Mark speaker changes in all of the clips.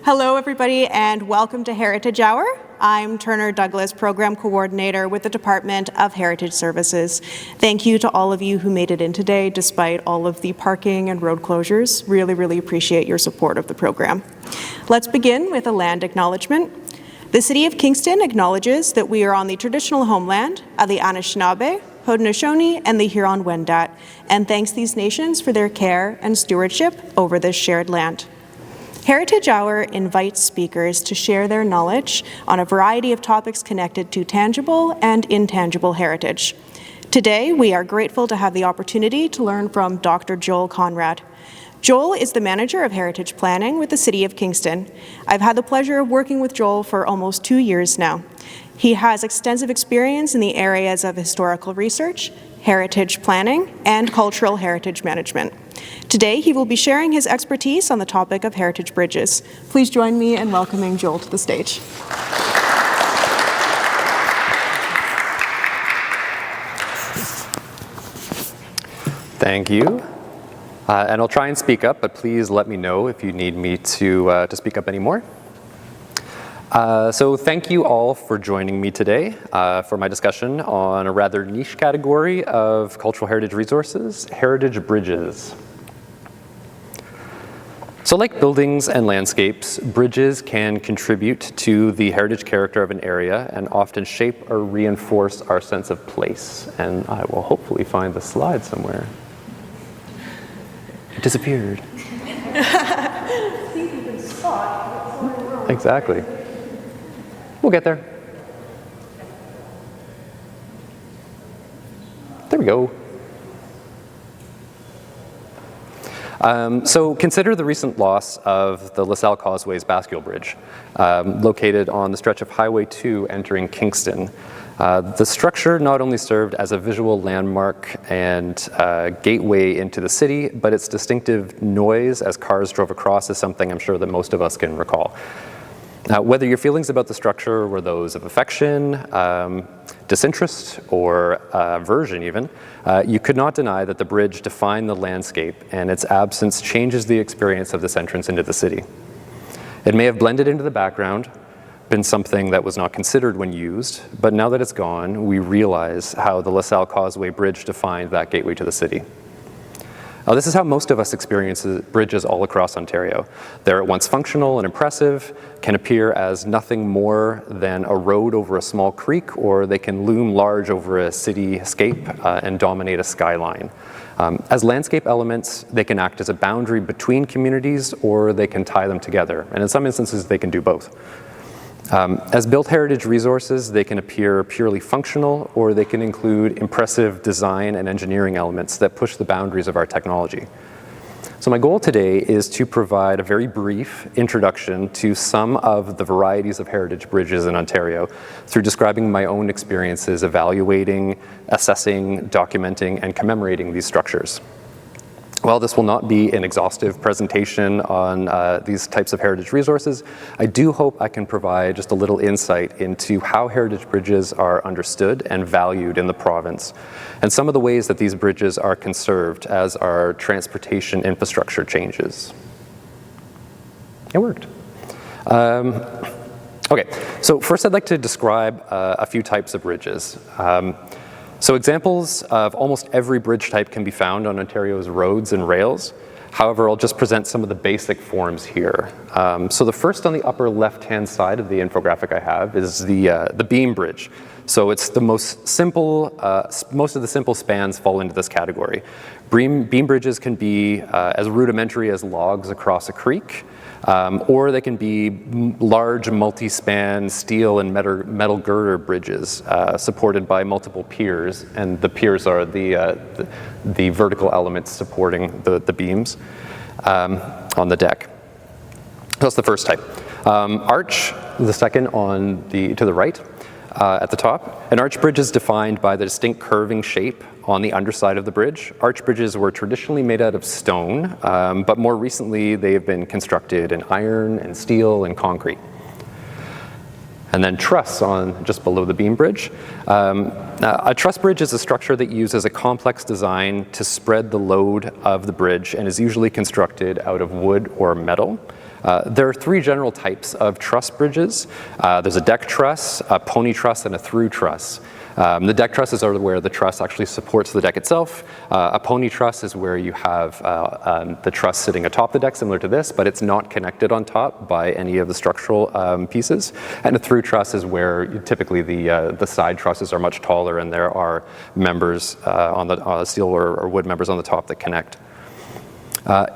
Speaker 1: Hello, everybody, and welcome to Heritage Hour. I'm Turner Douglas, Program Coordinator with the Department of Heritage Services. Thank you to all of you who made it in today, despite all of the parking and road closures. Really appreciate your support of the program. Let's begin with a land acknowledgement. The City of Kingston acknowledges that we are on the traditional homeland of the Anishinaabe, Haudenosaunee, and the Huron-Wendat, and thanks these nations for their care and stewardship over this shared land. Heritage Hour invites speakers to share their knowledge on a variety of topics connected to tangible and intangible heritage. Today, we are grateful to have the opportunity to learn from Dr. Joel Konrad. Joel is the Manager of Heritage Planning with the City of Kingston. I've had the pleasure of working with Joel for almost 2 years now. He has extensive experience in the areas of historical research, heritage planning, and cultural heritage management. Today, he will be sharing his expertise on the topic of heritage bridges. Please join me in welcoming Joel to the stage.
Speaker 2: Thank you. And I'll try and speak up, but please let me know if you need me to speak up anymore. So thank you all for joining me today for my discussion on a rather niche category of cultural heritage resources, heritage bridges. So like buildings and landscapes, bridges can contribute to the heritage character of an area and often shape or reinforce our sense of place. And I will hopefully find the slide somewhere. It disappeared. Exactly. We'll get there. There we go. So consider the recent loss of the LaSalle Causeways Bascule Bridge, located on the stretch of Highway 2 entering Kingston. The structure not only served as a visual landmark and gateway into the city, but its distinctive noise as cars drove across is something I'm sure that most of us can recall. Whether your feelings about the structure were those of affection, disinterest, or aversion even, you could not deny that the bridge defined the landscape, and its absence changes the experience of this entrance into the city. It may have blended into the background, been something that was not considered when used, but now that it's gone, we realize how the LaSalle Causeway Bridge defined that gateway to the city. Now, this is how most of us experience bridges all across Ontario. They're at once functional and impressive, can appear as nothing more than a road over a small creek, or they can loom large over a cityscape and dominate a skyline. As landscape elements, they can act as a boundary between communities, or they can tie them together. And in some instances, they can do both. As built heritage resources, they can appear purely functional, or they can include impressive design and engineering elements that push the boundaries of our technology. So my goal today is to provide a very brief introduction to some of the varieties of heritage bridges in Ontario through describing my own experiences evaluating, assessing, documenting, and commemorating these structures. While this will not be an exhaustive presentation on these types of heritage resources, I do hope I can provide just a little insight into how heritage bridges are understood and valued in the province, and some of the ways that these bridges are conserved as our transportation infrastructure changes. It worked. Okay, so first I'd like to describe a few types of bridges. So examples of almost every bridge type can be found on Ontario's roads and rails. However, I'll just present some of the basic forms here. So the first on the upper left-hand side of the infographic I have is the beam bridge. So it's the most simple, most of the simple spans fall into this category. Beam bridges can be as rudimentary as logs across a creek, or they can be large multi-span steel and metal girder bridges supported by multiple piers, and the piers are the vertical elements supporting the beams on the deck. That's the first type. Arch, the second to the right. At the top. An arch bridge is defined by the distinct curving shape on the underside of the bridge. Arch bridges were traditionally made out of stone, but more recently they have been constructed in iron and steel and concrete. And then truss on just below the beam bridge. A truss bridge is a structure that uses a complex design to spread the load of the bridge and is usually constructed out of wood or metal. There are three general types of truss bridges. There's a deck truss, a pony truss, and a through truss. The deck trusses are where the truss actually supports the deck itself. A pony truss is where you have the truss sitting atop the deck, similar to this, but it's not connected on top by any of the structural pieces. And a through truss is where typically the side trusses are much taller and there are members on the steel or wood members on the top that connect.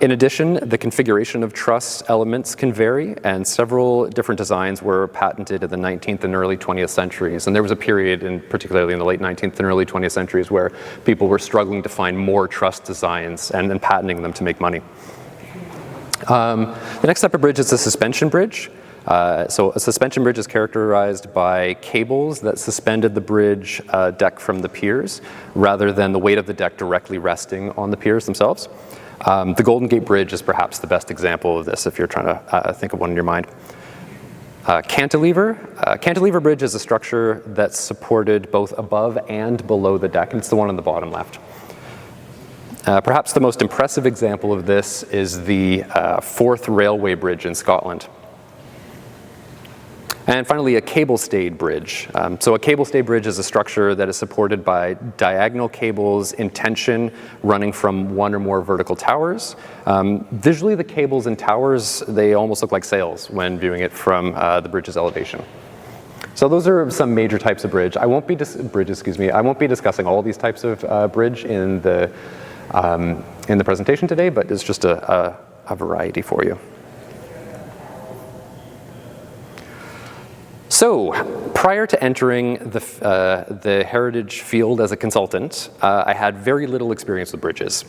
Speaker 2: In addition, the configuration of truss elements can vary, and several different designs were patented in the 19th and early 20th centuries. And there was a period, particularly in the late 19th and early 20th centuries, where people were struggling to find more truss designs and then patenting them to make money. The next type of bridge is a suspension bridge. So a suspension bridge is characterized by cables that suspended the bridge deck from the piers, rather than the weight of the deck directly resting on the piers themselves. The Golden Gate Bridge is perhaps the best example of this if you're trying to think of one in your mind. Cantilever. Cantilever bridge is a structure that's supported both above and below the deck, and it's the one on the bottom left. Perhaps the most impressive example of this is the Forth Railway Bridge in Scotland. And finally, a cable-stayed bridge. So a cable-stayed bridge is a structure that is supported by diagonal cables in tension running from one or more vertical towers. Visually, the cables and towers, they almost look like sails when viewing it from the bridge's elevation. So those are some major types of bridge. I won't be discussing all these types of bridge in the presentation today, but it's just a variety for you. So, prior to entering the heritage field as a consultant, I had very little experience with bridges.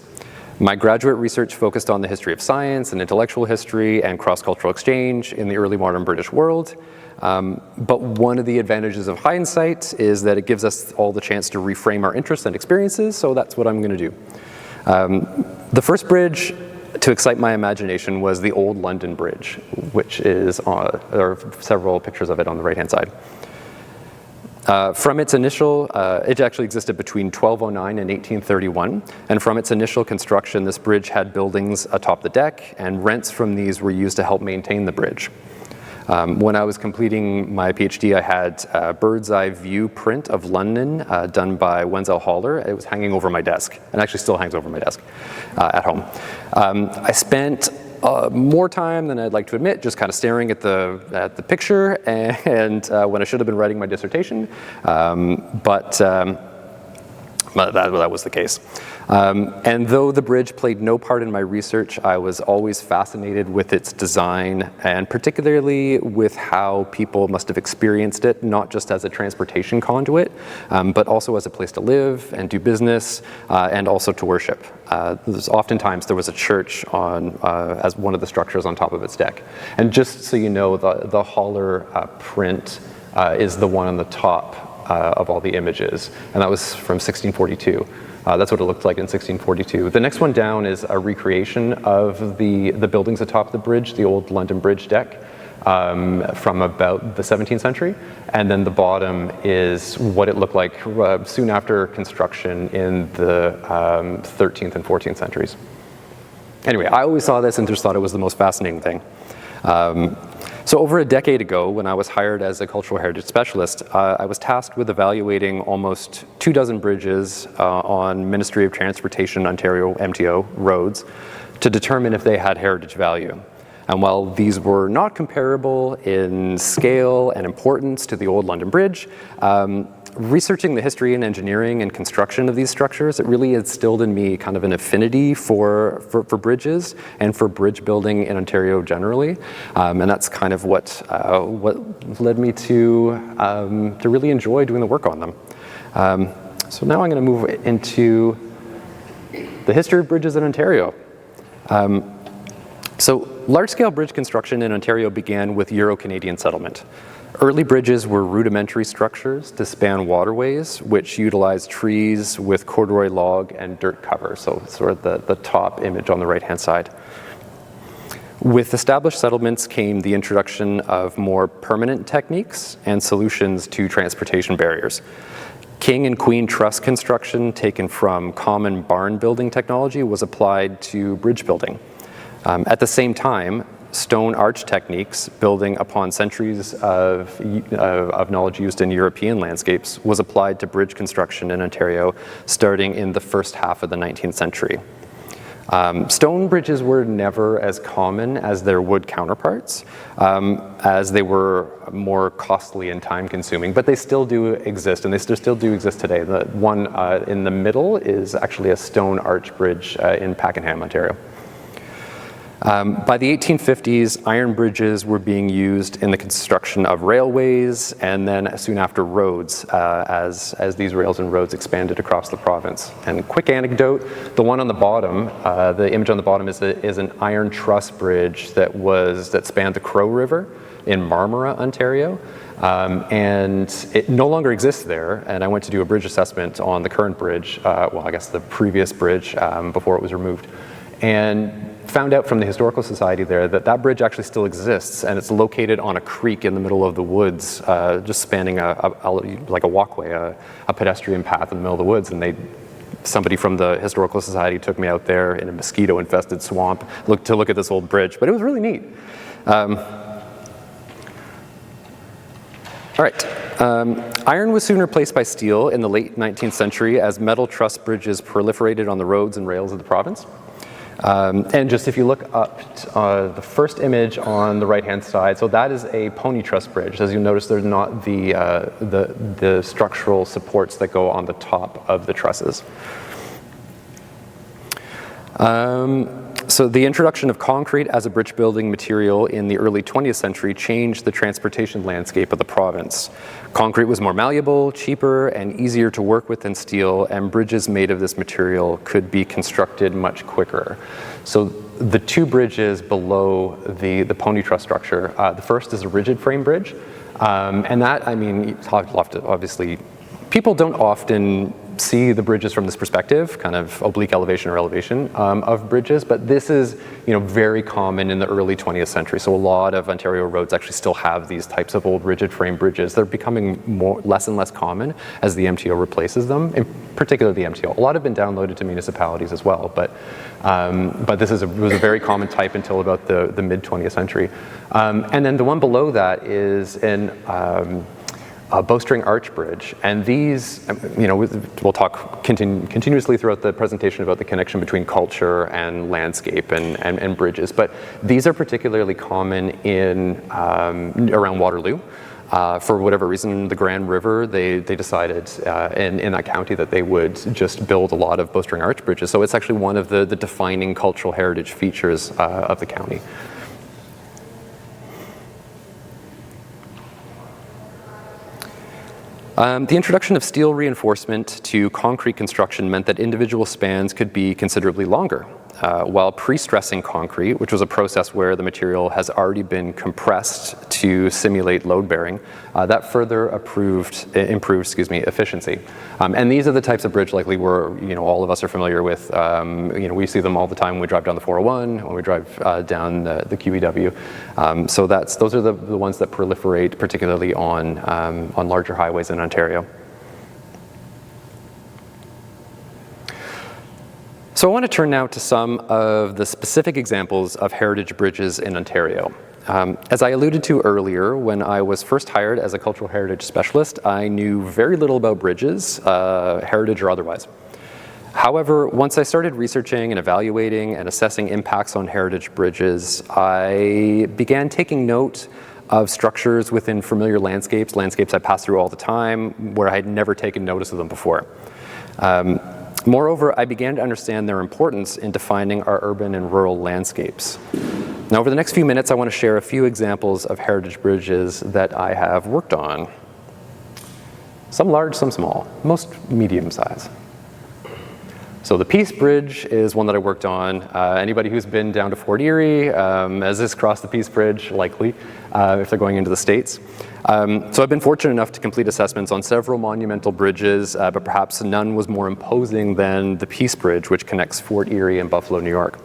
Speaker 2: My graduate research focused on the history of science and intellectual history and cross-cultural exchange in the early modern British world. But one of the advantages of hindsight is that it gives us all the chance to reframe our interests and experiences, so that's what I'm going to do. The first bridge to excite my imagination was the Old London Bridge, which is there are several pictures of it on the right-hand side. From its initial, it actually existed between 1209 and 1831, and from its initial construction, this bridge had buildings atop the deck, and rents from these were used to help maintain the bridge. When I was completing my PhD, I had a bird's eye view print of London done by Wenzel Haller. It was hanging over my desk, and actually still hangs over my desk at home. I spent more time than I'd like to admit just kind of staring at the picture, and when I should have been writing my dissertation, but that was the case. And though the bridge played no part in my research, I was always fascinated with its design, and particularly with how people must have experienced it, not just as a transportation conduit, but also as a place to live and do business, and also to worship. Oftentimes there was a church as one of the structures on top of its deck. And just so you know, the Haller print is the one on the top of all the images, and that was from 1642. That's what it looked like in 1642. The next one down is a recreation of the buildings atop the bridge, the Old London Bridge deck, from about the 17th century. And then the bottom is what it looked like soon after construction in the 13th and 14th centuries. Anyway, I always saw this and just thought it was the most fascinating thing. So over a decade ago, when I was hired as a cultural heritage specialist, I was tasked with evaluating almost 24 bridges on Ministry of Transportation Ontario MTO roads to determine if they had heritage value. And while these were not comparable in scale and importance to the Old London Bridge, researching the history and engineering and construction of these structures, it really instilled in me kind of an affinity for bridges and for bridge building in Ontario generally. And that's kind of what led me to really enjoy doing the work on them. So now I'm going to move into the history of bridges in Ontario. So large-scale bridge construction in Ontario began with Euro-Canadian settlement. Early bridges were rudimentary structures to span waterways, which utilized trees with corduroy log and dirt cover, so sort of the top image on the right-hand side. With established settlements came the introduction of more permanent techniques and solutions to transportation barriers. King and queen truss construction, taken from common barn building technology, was applied to bridge building. At the same time, stone arch techniques, building upon centuries of knowledge used in European landscapes, was applied to bridge construction in Ontario starting in the first half of the 19th century. Stone bridges were never as common as their wood counterparts, as they were more costly and time-consuming, but they still do exist, and they still do exist today. The one in the middle is actually a stone arch bridge in Pakenham, Ontario. By the 1850s, iron bridges were being used in the construction of railways, and then soon after roads, as these rails and roads expanded across the province. And quick anecdote, the one on the bottom, the image on the bottom is an iron truss bridge that spanned the Crow River in Marmora, Ontario. And it no longer exists there, and I went to do a bridge assessment on the current bridge, well, I guess the previous bridge before it was removed, and found out from the Historical Society there that bridge actually still exists, and it's located on a creek in the middle of the woods, just spanning like a walkway, a pedestrian path in the middle of the woods, and somebody from the Historical Society took me out there in a mosquito-infested swamp to look at this old bridge, but it was really neat. All right. Iron was soon replaced by steel in the late 19th century as metal truss bridges proliferated on the roads and rails of the province. And just if you look up the first image on the right-hand side, so that is a pony truss bridge. As you'll notice, there's not the structural supports that go on the top of the trusses. So the introduction of concrete as a bridge building material in the early 20th century changed the transportation landscape of the province. Concrete was more malleable, cheaper, and easier to work with than steel, and bridges made of this material could be constructed much quicker. So the two bridges below the pony truss structure, the first is a rigid frame bridge, and that, I mean, obviously, people don't often see the bridges from this perspective, kind of oblique elevation or elevation of bridges, but this is, very common in the early 20th century. So a lot of Ontario roads actually still have these types of old rigid frame bridges. They're becoming less and less common as the MTO replaces them, in particular the MTO. A lot have been downloaded to municipalities as well, but this was a very common type until about the mid 20th century. And then the one below that is a bowstring arch bridge, and these, we'll talk continuously throughout the presentation about the connection between culture and landscape and bridges, but these are particularly common in around Waterloo. For whatever reason, the Grand River, they decided in that county that they would just build a lot of bowstring arch bridges, so it's actually one of the defining cultural heritage features of the county. The introduction of steel reinforcement to concrete construction meant that individual spans could be considerably longer. While pre-stressing concrete, which was a process where the material has already been compressed to simulate load bearing, that further improved efficiency. And these are the types of bridge likely all of us are familiar with. We see them all the time when we drive down the 401, when we drive down the QEW. So those are the ones that proliferate, particularly on larger highways in Ontario. So I want to turn now to some of the specific examples of heritage bridges in Ontario. As I alluded to earlier, when I was first hired as a cultural heritage specialist, I knew very little about bridges, heritage or otherwise. However, once I started researching and evaluating and assessing impacts on heritage bridges, I began taking note of structures within familiar landscapes I pass through all the time, where I had never taken notice of them before. Moreover, I began to understand their importance in defining our urban and rural landscapes. Now, over the next few minutes, I want to share a few examples of heritage bridges that I have worked on. Some large, some small, most medium size. So the Peace Bridge is one that I worked on. Anybody who's been down to Fort Erie has this crossed the Peace Bridge, likely, if they're going into the States. So I've been fortunate enough to complete assessments on several monumental bridges, but perhaps none was more imposing than the Peace Bridge, which connects Fort Erie and Buffalo, New York.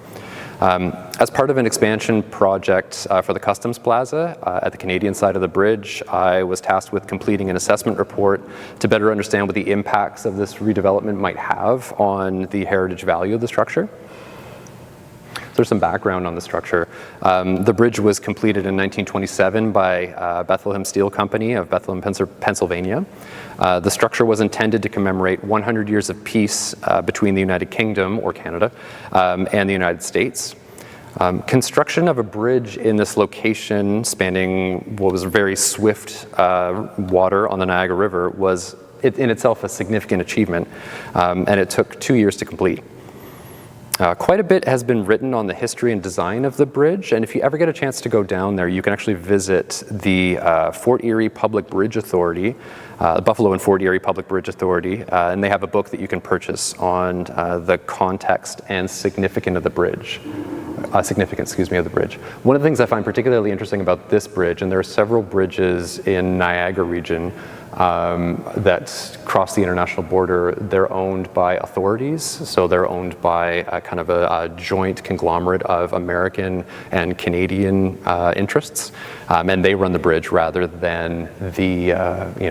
Speaker 2: As part of an expansion project for the Customs Plaza at the Canadian side of the bridge, I was tasked with completing an assessment report to better understand what the impacts of this redevelopment might have on the heritage value of the structure. So there's some background on the structure. The bridge was completed in 1927 by Bethlehem Steel Company of Bethlehem, Pennsylvania. The structure was intended to commemorate 100 years of peace between the United Kingdom, or Canada, and the United States. Construction of a bridge in this location, spanning what was very swift water on the Niagara River, was in itself a significant achievement, and it took 2 years to complete. Quite a bit has been written on the history and design of the bridge, and if you ever get a chance to go down there, you can actually visit the Fort Erie Public Bridge Authority, Buffalo and Fort Erie Public Bridge Authority, and they have a book that you can purchase on the context and significance of the bridge. One of the things I find particularly interesting about this bridge, and there are several bridges in Niagara region that cross the international border, they're owned by authorities, so they're owned by kind of a joint conglomerate of American and Canadian interests, and they run the bridge rather than the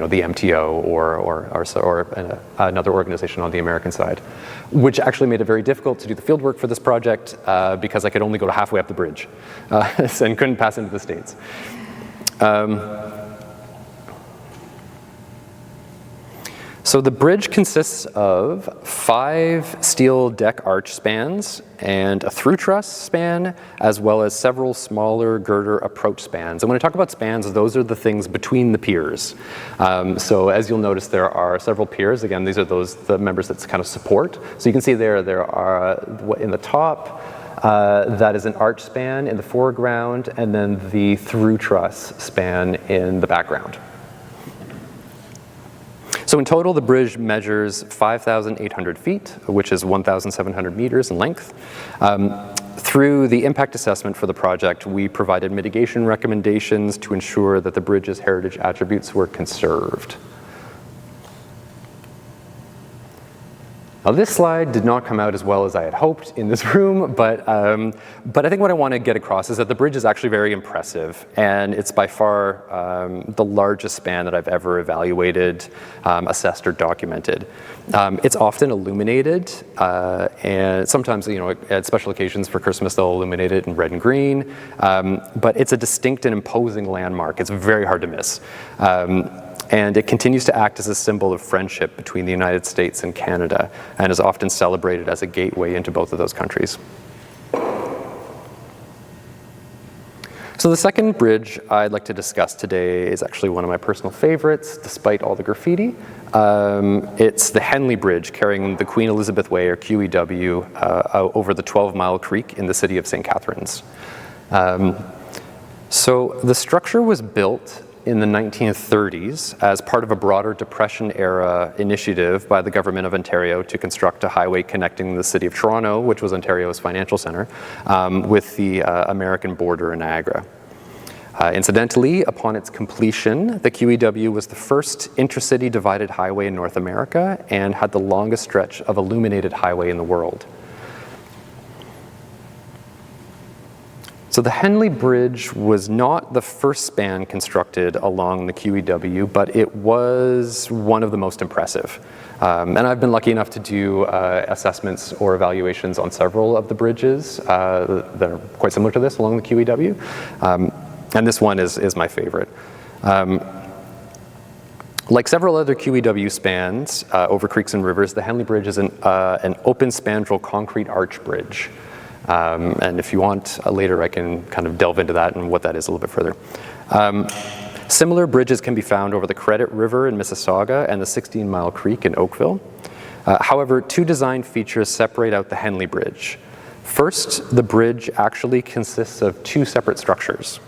Speaker 2: the MTO or another organization on the American side, which actually made it very difficult to do the field work for this project because I could only go to halfway up the bridge and couldn't pass into the States. So the bridge consists of 5 steel deck arch spans and a through truss span, as well as several smaller girder approach spans. And when I talk about spans, those are the things between the piers. So as you'll notice, there are several piers. Again, these are the members that kind of support. So you can see there are in the top, that is an arch span in the foreground, and then the through truss span in the background. So in total, the bridge measures 5,800 feet, which is 1,700 meters in length. Through the impact assessment for the project, we provided mitigation recommendations to ensure that the bridge's heritage attributes were conserved. Now, this slide did not come out as well as I had hoped in this room, but I think what I want to get across is that the bridge is actually very impressive, and it's by far the largest span that I've ever evaluated, assessed, or documented. It's often illuminated, and sometimes, at special occasions for Christmas, they'll illuminate it in red and green, but it's a distinct and imposing landmark. It's very hard to miss. And it continues to act as a symbol of friendship between the United States and Canada, and is often celebrated as a gateway into both of those countries. So the second bridge I'd like to discuss today is actually one of my personal favorites, despite all the graffiti. It's the Henley Bridge, carrying the Queen Elizabeth Way, or QEW, over the 12-Mile Creek in the city of St. Catharines. So the structure was built in the 1930s as part of a broader Depression-era initiative by the Government of Ontario to construct a highway connecting the city of Toronto, which was Ontario's financial center, with the American border in Niagara. Incidentally, upon its completion, the QEW was the first intracity divided highway in North America and had the longest stretch of illuminated highway in the world. So the Henley Bridge was not the first span constructed along the QEW, but it was one of the most impressive. And I've been lucky enough to do assessments or evaluations on several of the bridges that are quite similar to this along the QEW. And this one is my favorite. Like several other QEW spans over creeks and rivers, the Henley Bridge is an open spandrel concrete arch bridge. And if you want later, I can kind of delve into that and what that is a little bit further. Similar bridges can be found over the Credit River in Mississauga and the 16-Mile Creek in Oakville. However, 2 design features separate out the Henley Bridge. First, the bridge actually consists of 2 separate structures.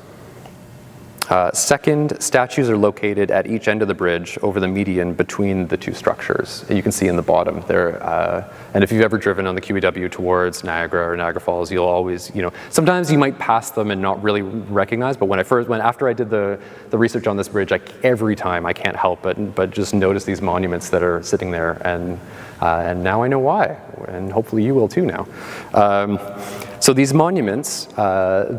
Speaker 2: Second, statues are located at each end of the bridge over the median between the 2 structures. You can see in the bottom there. And if you've ever driven on the QEW towards Niagara or Niagara Falls, you'll always, sometimes you might pass them and not really recognize, but after I did the research on this bridge, every time I can't help but just notice these monuments that are sitting there, and now I know why, and hopefully you will too now. So these monuments,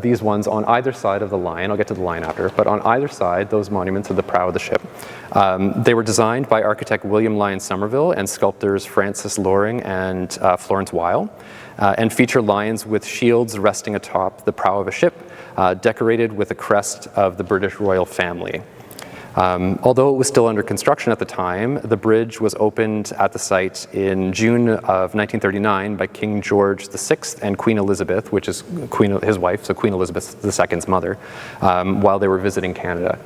Speaker 2: these ones on either side of the line, I'll get to the line after, but on either side, those monuments are the prow of the ship. They were designed by architect William Lyon Somerville and sculptors Francis Loring and Florence Weil, and feature lions with shields resting atop the prow of a ship, decorated with a crest of the British royal family. Although it was still under construction at the time, the bridge was opened at the site in June of 1939 by King George VI and Queen Elizabeth, which is his wife, so Queen Elizabeth II's mother, while they were visiting Canada.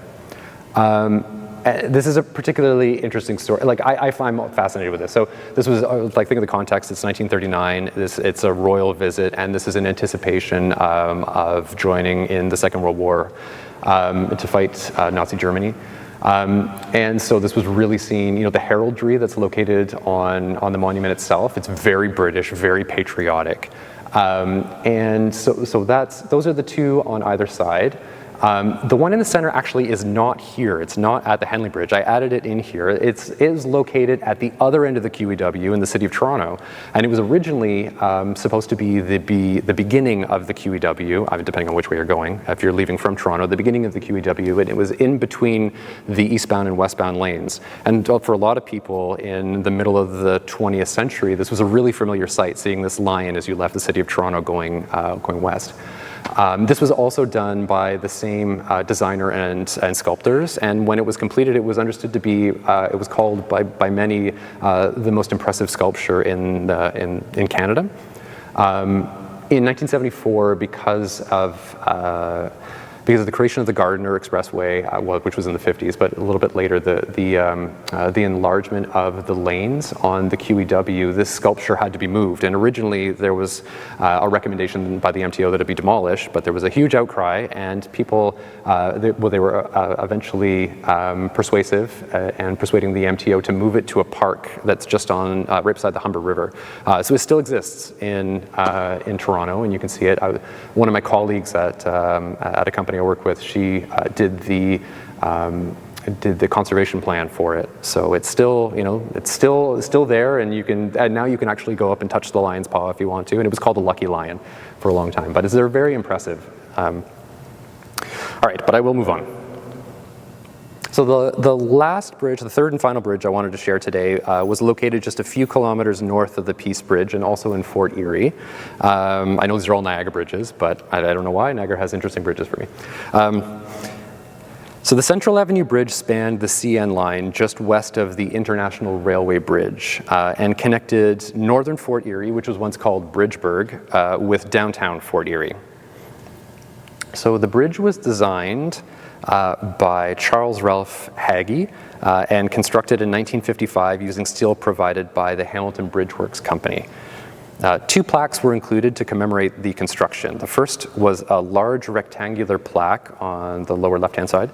Speaker 2: This is a particularly interesting story. Like, I find fascinated with this. So this was, like, think of the context, it's 1939, it's a royal visit, and this is in anticipation of joining in the Second World War to fight Nazi Germany. And so this was really seen, the heraldry that's located on the monument itself, it's very British, very patriotic. And so those are the two on either side. The one in the center actually is not here. It's not at the Henley Bridge. I added it in here. It is located at the other end of the QEW in the city of Toronto, and it was originally supposed to be the beginning of the QEW, depending on which way you're going. If you're leaving from Toronto, the beginning of the QEW, and it was in between the eastbound and westbound lanes. And for a lot of people in the middle of the 20th century, this was a really familiar sight, seeing this lion as you left the city of Toronto going west. This was also done by the same designer and sculptors, and when it was completed, it was understood to be, it was called by many the most impressive sculpture in Canada. In 1974, because of the creation of the Gardiner Expressway, which was in the 50s, but a little bit later, the enlargement of the lanes on the QEW, this sculpture had to be moved. And originally there was a recommendation by the MTO that it be demolished, but there was a huge outcry, and people, they were eventually persuasive and persuading the MTO to move it to a park that's just on right beside the Humber River. So it still exists in Toronto, and you can see it. One of my colleagues at a company I work with, she did the conservation plan for it. So it's still, it's still there, and now you can actually go up and touch the lion's paw if you want to. And it was called a lucky lion for a long time, but they're very impressive. All right, but I will move on. So the last bridge, the third and final bridge I wanted to share today, was located just a few kilometers north of the Peace Bridge and also in Fort Erie. I know these are all Niagara bridges, but I don't know why. Niagara has interesting bridges for me. So the Central Avenue Bridge spanned the CN line just west of the International Railway Bridge and connected northern Fort Erie, which was once called Bridgeburg, with downtown Fort Erie. So the bridge was designed by Charles Ralph Hagee and constructed in 1955 using steel provided by the Hamilton Bridge Works Company. Two plaques were included to commemorate the construction. The first was a large rectangular plaque on the lower left-hand side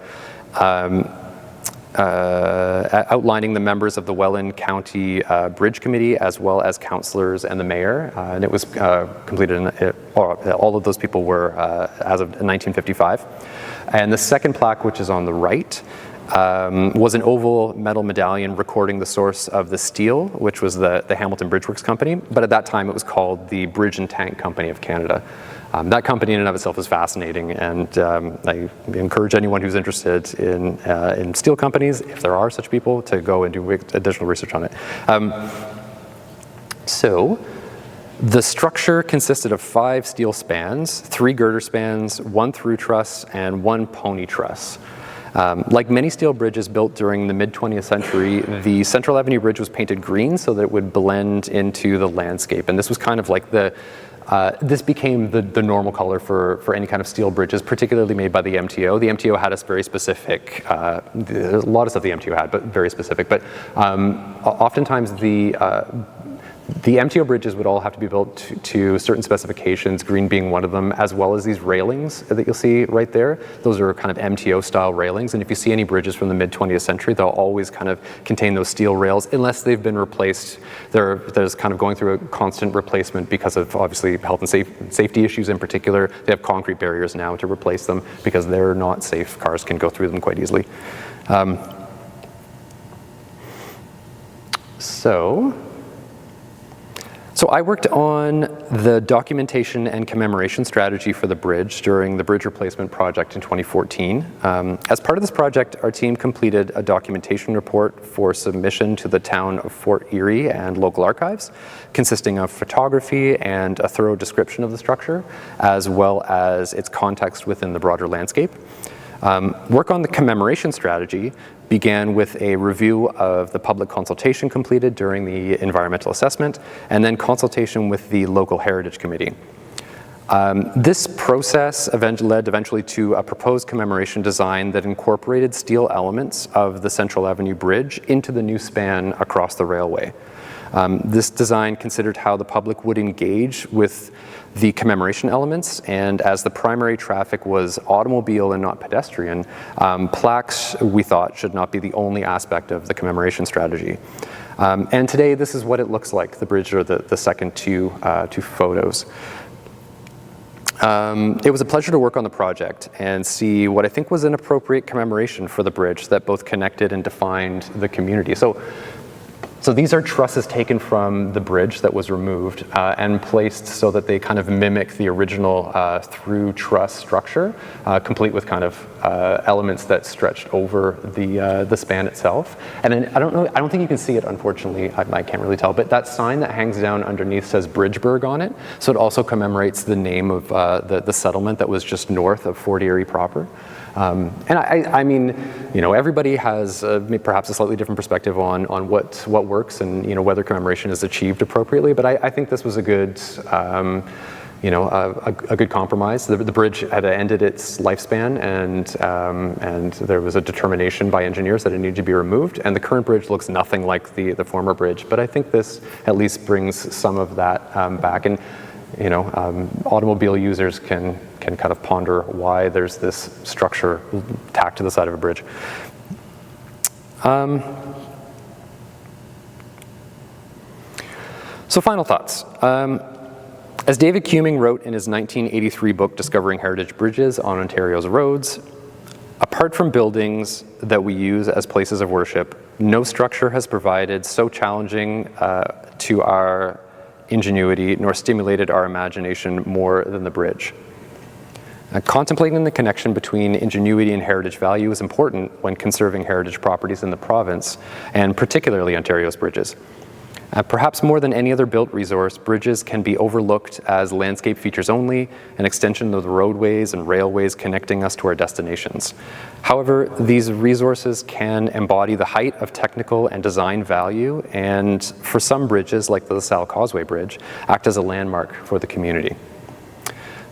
Speaker 2: outlining the members of the Welland County Bridge Committee as well as councillors and the mayor, and it was completed, all of those people were as of 1955. And the second plaque, which is on the right, was an oval metal medallion recording the source of the steel, which was the Hamilton Bridge Works Company, but at that time it was called the Bridge and Tank Company of Canada. That company in and of itself is fascinating, and I encourage anyone who's interested in steel companies, if there are such people, to go and do additional research on it. So the structure consisted of 5 steel spans, 3 girder spans, 1 through truss, and 1 pony truss. Like many steel bridges built during the mid-20th century, the Central Avenue Bridge was painted green so that it would blend into the landscape, and this was kind of like this became the normal color for any kind of steel bridges, particularly made by the MTO. The MTO had a very specific, a lot of stuff the MTO had, but very specific. But oftentimes the MTO bridges would all have to be built to certain specifications, green being one of them, as well as these railings that you'll see right there. Those are kind of MTO style railings, and if you see any bridges from the mid-20th century, they'll always kind of contain those steel rails, unless they've been replaced. There's kind of going through a constant replacement because of obviously health and safety issues in particular. They have concrete barriers now to replace them because they're not safe. Cars can go through them quite easily. So So I worked on the documentation and commemoration strategy for the bridge during the bridge replacement project in 2014. As part of this project, our team completed a documentation report for submission to the town of Fort Erie and local archives, consisting of photography and a thorough description of the structure, as well as its context within the broader landscape. Work on the commemoration strategy began with a review of the public consultation completed during the environmental assessment, and then consultation with the local heritage committee. This process led eventually to a proposed commemoration design that incorporated steel elements of the Central Avenue Bridge into the new span across the railway. This design considered how the public would engage with the commemoration elements, and as the primary traffic was automobile and not pedestrian, plaques, we thought, should not be the only aspect of the commemoration strategy. And today, this is what it looks like, the bridge, or the second two photos. It was a pleasure to work on the project and see what I think was an appropriate commemoration for the bridge that both connected and defined the community. So these are trusses taken from the bridge that was removed and placed so that they kind of mimic the original through truss structure, complete with kind of elements that stretched over the span itself. And then I don't think you can see it, unfortunately. I can't really tell, but that sign that hangs down underneath says Bridgeburg on it. So it also commemorates the name of the settlement that was just north of Fort Erie proper. And I mean, you know, everybody has perhaps a slightly different perspective on what works and, you know, whether commemoration is achieved appropriately. But I think this was a good, you know, a good compromise. The bridge had ended its lifespan, and there was a determination by engineers that it needed to be removed. And the current bridge looks nothing like the former bridge. But I think this at least brings some of that back. And you know, automobile users can kind of ponder why there's this structure tacked to the side of a bridge. So final thoughts. As David Cuming wrote in his 1983 book, Discovering Heritage Bridges on Ontario's Roads, apart from buildings that we use as places of worship, no structure has provided so challenging to our ingenuity nor stimulated our imagination more than the bridge. Contemplating the connection between ingenuity and heritage value is important when conserving heritage properties in the province, and particularly Ontario's bridges. Perhaps more than any other built resource, bridges can be overlooked as landscape features only, an extension of the roadways and railways connecting us to our destinations. However, these resources can embody the height of technical and design value, and for some bridges, like the LaSalle Causeway Bridge, act as a landmark for the community.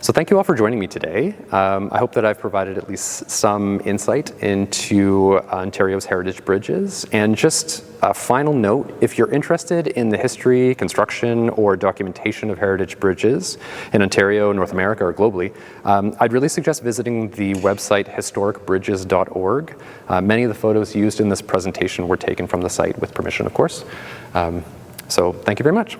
Speaker 2: So thank you all for joining me today. I hope that I've provided at least some insight into Ontario's heritage bridges. And just a final note, if you're interested in the history, construction, or documentation of heritage bridges in Ontario, North America, or globally, I'd really suggest visiting the website historicbridges.org. Many of the photos used in this presentation were taken from the site with permission, of course. So thank you very much.